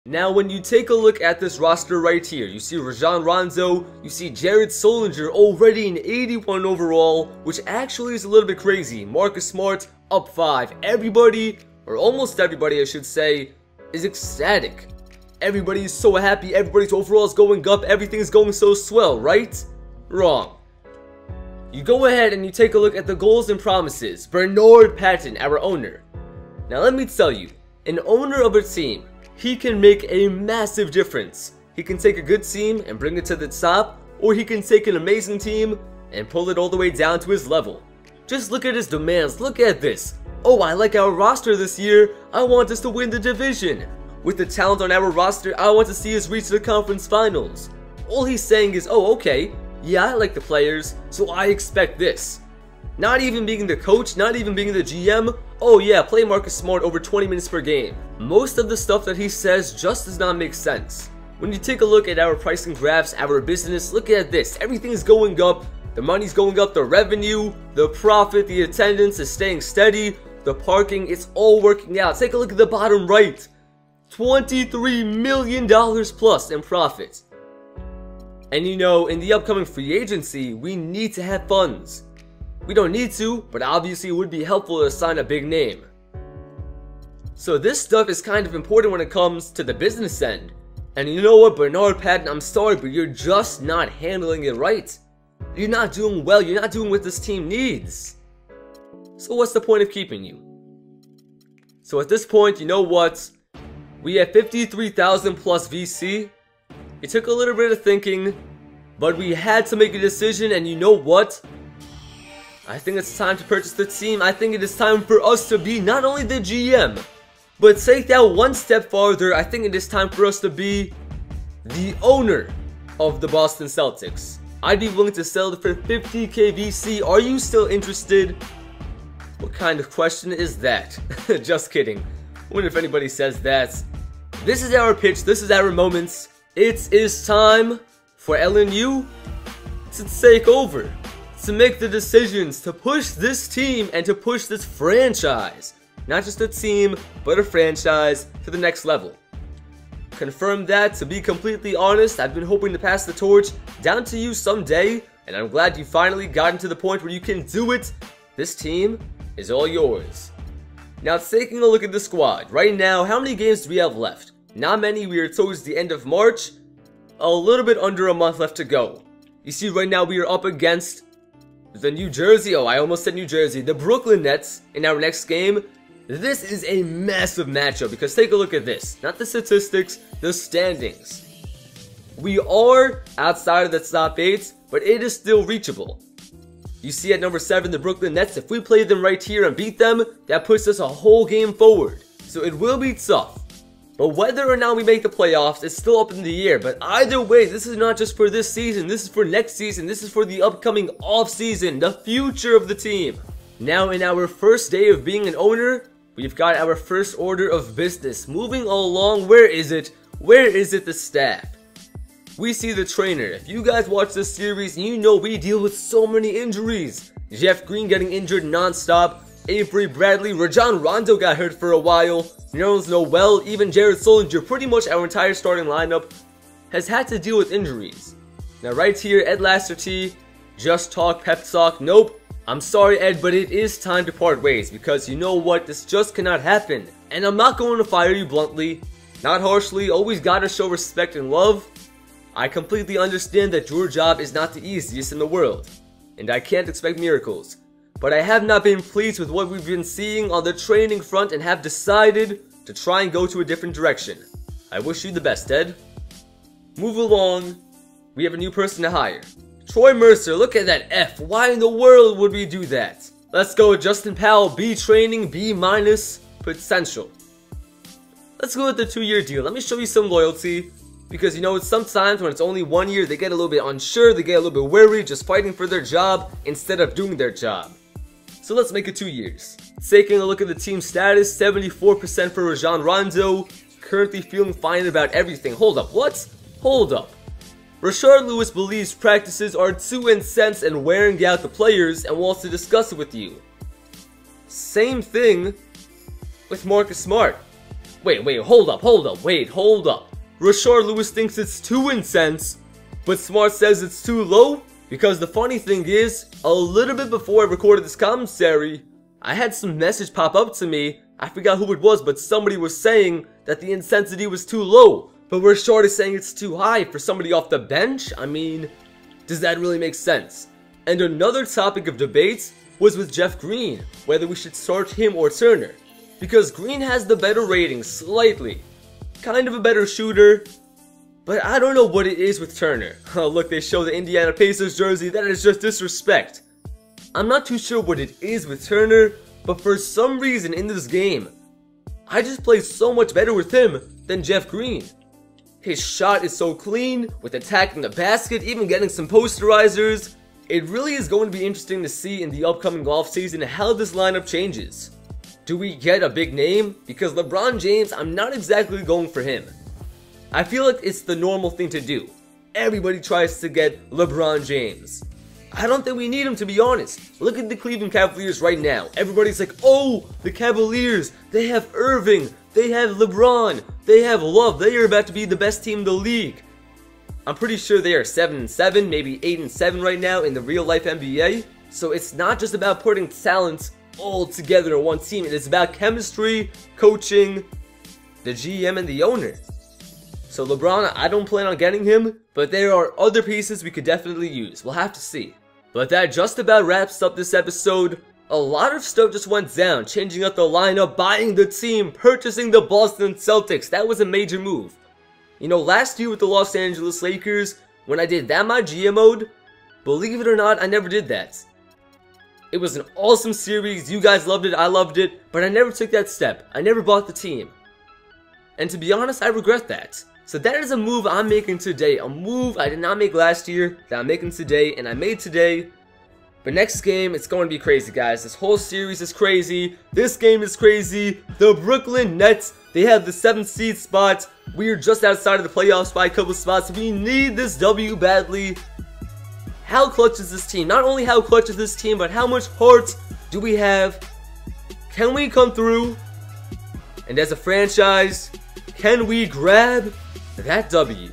Now when you take a look at this roster right here, you see Rajon Rondo, you see Jared Solinger already in 81 overall, which actually is a little bit crazy. Marcus Smart up 5. Everybody, or almost everybody I should say, is ecstatic. Everybody is so happy, everybody's overall is going up, everything's going so swell, right? Wrong. You go ahead and you take a look at the goals and promises. Bernard Patton, our owner. Now let me tell you, an owner of a team, he can make a massive difference. He can take a good team and bring it to the top, or he can take an amazing team and pull it all the way down to his level. Just look at his demands, look at this. Oh, I like our roster this year, I want us to win the division. With the talent on our roster, I want to see us reach the conference finals. All he's saying is, oh okay, yeah I like the players, so I expect this. Not even being the coach, not even being the GM, oh yeah, play Marcus Smart over 20 minutes per game. Most of the stuff that he says just does not make sense. When you take a look at our pricing graphs, our business, look at this. Everything is going up, the money's going up, the revenue, the profit, the attendance is staying steady, the parking, it's all working out. Take a look at the bottom right. $23 million plus in profit. And you know, in the upcoming free agency, we need to have funds. We don't need to, but obviously it would be helpful to sign a big name. So this stuff is kind of important when it comes to the business end. And you know what, Bernard Patton, I'm sorry, but you're just not handling it right. You're not doing well, you're not doing what this team needs. So what's the point of keeping you? So at this point, you know what? We have 53,000 plus VC. It took a little bit of thinking, but we had to make a decision, and you know what? I think it's time to purchase the team. I think it is time for us to be not only the GM, but take that one step farther. I think it is time for us to be the owner of the Boston Celtics. I'd be willing to sell it for 50k VC. Are you still interested? What kind of question is that? Just kidding. I wonder if anybody says that. This is our pitch. This is our moments. It is time for LNU to take over. To make the decisions, to push this team and to push this franchise, not just a team, but a franchise, to the next level. Confirm that, to be completely honest, I've been hoping to pass the torch down to you someday, and I'm glad you finally gotten to the point where you can do it. This team is all yours. Now taking a look at the squad, right now, how many games do we have left? Not many, we are towards the end of March, a little bit under a month left to go. You see right now we are up against the New Jersey, oh I almost said New Jersey, the Brooklyn Nets in our next game. This is a massive matchup because take a look at this, not the statistics, the standings. We are outside of the top 8, but it is still reachable. You see at number 7 the Brooklyn Nets, if we play them right here and beat them, that puts us a whole game forward. So it will be tough. But whether or not we make the playoffs, it's still up in the air. But either way, this is not just for this season. This is for next season. This is for the upcoming off-season, the future of the team. Now, in our first day of being an owner, we've got our first order of business. Moving along, where is it? Where is it, the staff? We see the trainer. If you guys watch this series, you know we deal with so many injuries. Jeff Green getting injured non-stop. Avery Bradley, Rajon Rondo got hurt for a while. Nerlens Noel, even Jared Solinger, pretty much our entire starting lineup has had to deal with injuries. Now right here, Ed Lasserty, just talk, pep talk. Nope, I'm sorry Ed, but it is time to part ways because you know what, this just cannot happen. And I'm not going to fire you bluntly, not harshly, always gotta show respect and love. I completely understand that your job is not the easiest in the world, and I can't expect miracles. But I have not been pleased with what we've been seeing on the training front and have decided to try and go to a different direction. I wish you the best, Ed. Move along. We have a new person to hire. Troy Mercer, look at that F. Why in the world would we do that? Let's go with Justin Powell, B training, B minus, potential. Let's go with the 2-year deal. Let me show you some loyalty. Because you know, sometimes when it's only 1 year, they get a little bit unsure, they get a little bit worried, just fighting for their job instead of doing their job. So let's make it 2 years. Taking a look at the team status, 74% for Rajon Rondo. Currently feeling fine about everything. Hold up, what? Hold up. Rashard Lewis believes practices are too intense and wearing out the players and wants to discuss it with you. Same thing with Marcus Smart. hold up. Rashard Lewis thinks it's too intense, but Smart says it's too low? Because the funny thing is, a little bit before I recorded this commentary, I had some message pop up to me. I forgot who it was, but somebody was saying that the intensity was too low. But Rashard is saying it's too high for somebody off the bench? I mean, does that really make sense? And another topic of debate was with Jeff Green, whether we should start him or Turner. Because Green has the better rating, slightly. Kind of a better shooter, but I don't know what it is with Turner. Oh look, they show the Indiana Pacers jersey, that is just disrespect. I'm not too sure what it is with Turner, but for some reason in this game, I just play so much better with him than Jeff Green. His shot is so clean, with attacking the basket, even getting some posterizers. It really is going to be interesting to see in the upcoming offseason how this lineup changes. Do we get a big name? Because LeBron James, I'm not exactly going for him. I feel like it's the normal thing to do. Everybody tries to get LeBron James. I don't think we need him, to be honest. Look at the Cleveland Cavaliers right now. Everybody's like, oh, the Cavaliers, they have Irving, they have LeBron, they have Love, they are about to be the best team in the league. I'm pretty sure they are 7-7, maybe 8-7 right now in the real life NBA. So it's not just about putting talent all together in one team. It is about chemistry, coaching, the GM, and the owner. So LeBron, I don't plan on getting him, but there are other pieces we could definitely use. We'll have to see. But that just about wraps up this episode. A lot of stuff just went down, changing up the lineup, buying the team, purchasing the Boston Celtics. That was a major move. You know, last year with the Los Angeles Lakers, when I did that MyGM mode, believe it or not, I never did that. It was an awesome series, you guys loved it, I loved it, but I never took that step. I never bought the team. And to be honest, I regret that. So that is a move I'm making today, a move I did not make last year, that I'm making today, and I made today. But next game, it's going to be crazy, guys. This whole series is crazy, this game is crazy. The Brooklyn Nets, they have the 7th seed spot. We are just outside of the playoffs by a couple spots. We need this W badly. How clutch is this team? Not only how clutch is this team, but how much heart do we have? Can we come through? And as a franchise, can we grab that W?